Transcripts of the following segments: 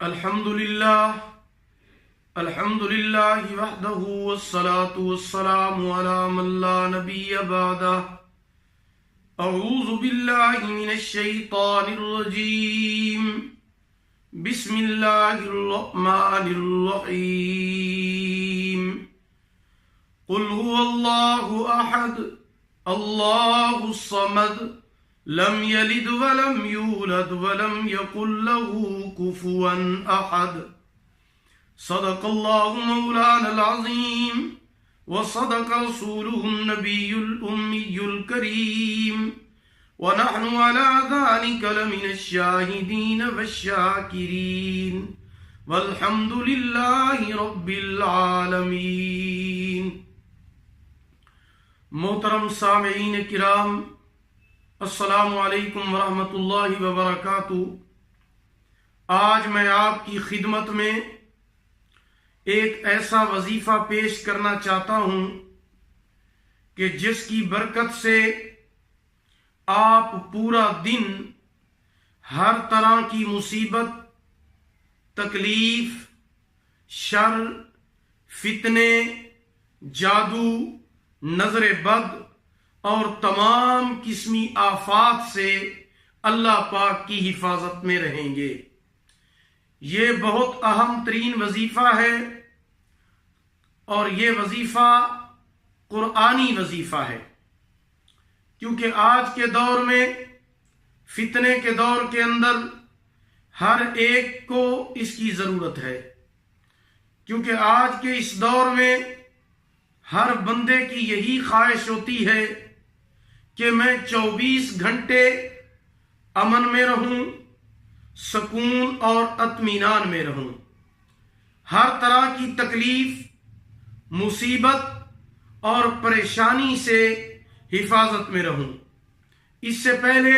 الحمد للہ وحدہ والصلاة والسلام علی من لا نبی بعدہ. اعوذ باللہ من الشیطان الرجیم. بسم اللہ الرحمن الرحیم. قل هو اللہ احد اللہ الصمد لم یلد ولم یولد ولم یکن له کفوا احد. صدق اللہ مولانا العظیم وصدق رسولہ النبی الأمی الکریم ونحن على ذلك لمن الشاہدین والشاکرین والحمد للہ رب العالمین. محترم سامعین کرام، السلام علیکم ورحمۃ اللہ وبرکاتہ. آج میں آپ کی خدمت میں ایک ایسا وظیفہ پیش کرنا چاہتا ہوں کہ جس کی برکت سے آپ پورا دن ہر طرح کی مصیبت، تکلیف، شر، فتنے، جادو، نظر بد اور تمام قسمی آفات سے اللہ پاک کی حفاظت میں رہیں گے. یہ بہت اہم ترین وظیفہ ہے اور یہ وظیفہ قرآنی وظیفہ ہے، کیونکہ آج کے دور میں، فتنے کے دور کے اندر ہر ایک کو اس کی ضرورت ہے. کیونکہ آج کے اس دور میں ہر بندے کی یہی خواہش ہوتی ہے کہ میں 24 گھنٹے امن میں رہوں، سکون اور اطمینان میں رہوں، ہر طرح کی تکلیف، مصیبت اور پریشانی سے حفاظت میں رہوں. اس سے پہلے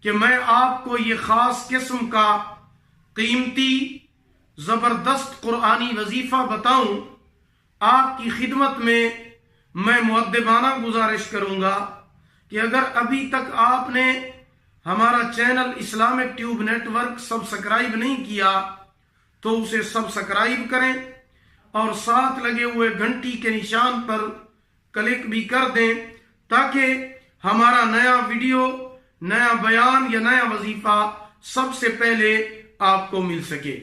کہ میں آپ کو یہ خاص قسم کا قیمتی زبردست قرآنی وظیفہ بتاؤں، آپ کی خدمت میں مؤدبانہ گزارش کروں گا کہ اگر ابھی تک آپ نے ہمارا channel Islamic tube network subscribe نہیں کیا تو اسے سبسکرائب کریں اور ساتھ لگے ہوئے گھنٹی کے نشان پر کلک بھی کر دیں تاکہ ہمارا نیا ویڈیو، نیا بیان یا نیا وظیفہ سب سے پہلے آپ کو مل سکے.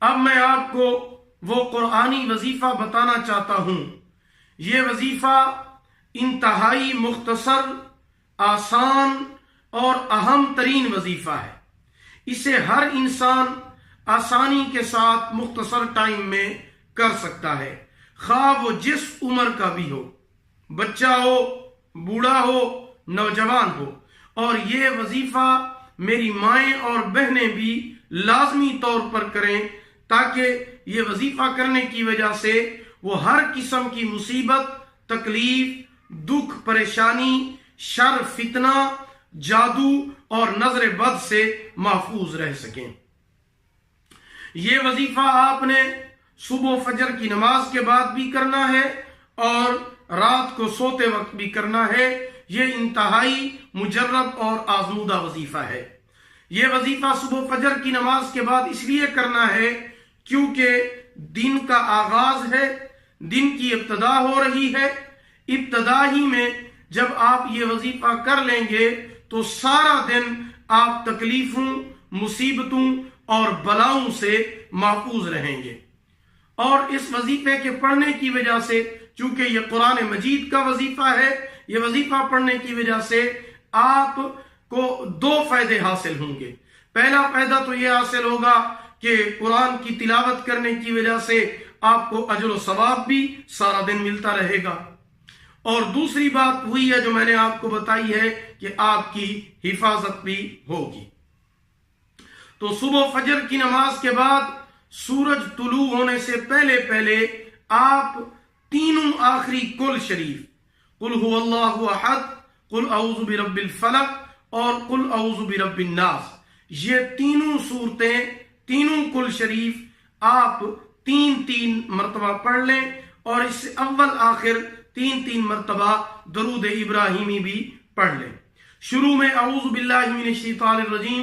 اب میں آپ کو وہ قرآنی وظیفہ بتانا چاہتا ہوں. یہ وظیفہ انتہائی مختصر، آسان اور اہم ترین وظیفہ ہے. اسے ہر انسان آسانی کے ساتھ مختصر ٹائم میں کر سکتا ہے، خواہ وہ جس عمر کا بھی ہو، بچہ ہو، بوڑھا ہو، نوجوان ہو. اور یہ وظیفہ میری مائیں اور بہنیں بھی لازمی طور پر کریں تاکہ یہ وظیفہ کرنے کی وجہ سے وہ ہر قسم کی مصیبت، تکلیف، دکھ، پریشانی، شر، فتنہ، جادو اور نظر بد سے محفوظ رہ سکیں. یہ وظیفہ آپ نے صبح و فجر کی نماز کے بعد بھی کرنا ہے اور رات کو سوتے وقت بھی کرنا ہے. یہ انتہائی مجرب اور آزمودہ وظیفہ ہے. یہ وظیفہ صبح و فجر کی نماز کے بعد اس لیے کرنا ہے کیونکہ دن کا آغاز ہے، دن کی ابتدا ہو رہی ہے. ابتدا ہی میں جب آپ یہ وظیفہ کر لیں گے تو سارا دن آپ تکلیفوں، مصیبتوں اور بلاؤں سے محفوظ رہیں گے. اور اس وظیفے کے پڑھنے کی وجہ سے، چونکہ یہ قرآن مجید کا وظیفہ ہے، یہ وظیفہ پڑھنے کی وجہ سے آپ کو 2 فائدے حاصل ہوں گے. پہلا فائدہ تو یہ حاصل ہوگا کہ قرآن کی تلاوت کرنے کی وجہ سے آپ کو اجر و ثواب بھی سارا دن ملتا رہے گا. اور دوسری بات وہی ہے جو میں نے آپ کو بتائی ہے کہ آپ کی حفاظت بھی ہوگی. تو صبح فجر کی نماز کے بعد سورج طلوع ہونے سے پہلے پہلے آپ تینوں آخری کل شریف، قل هو اللہ احد، قل اعوذ برب الفلق اور قل اعوذ برب الناس، یہ تینوں صورتیں، تینوں کل شریف آپ 3 مرتبہ پڑھ لیں اور اس سے اول آخر 3 مرتبہ درود ابراہیمی بھی پڑھ لیں. شروع میں اعوذ باللہ من الشیطان الرجیم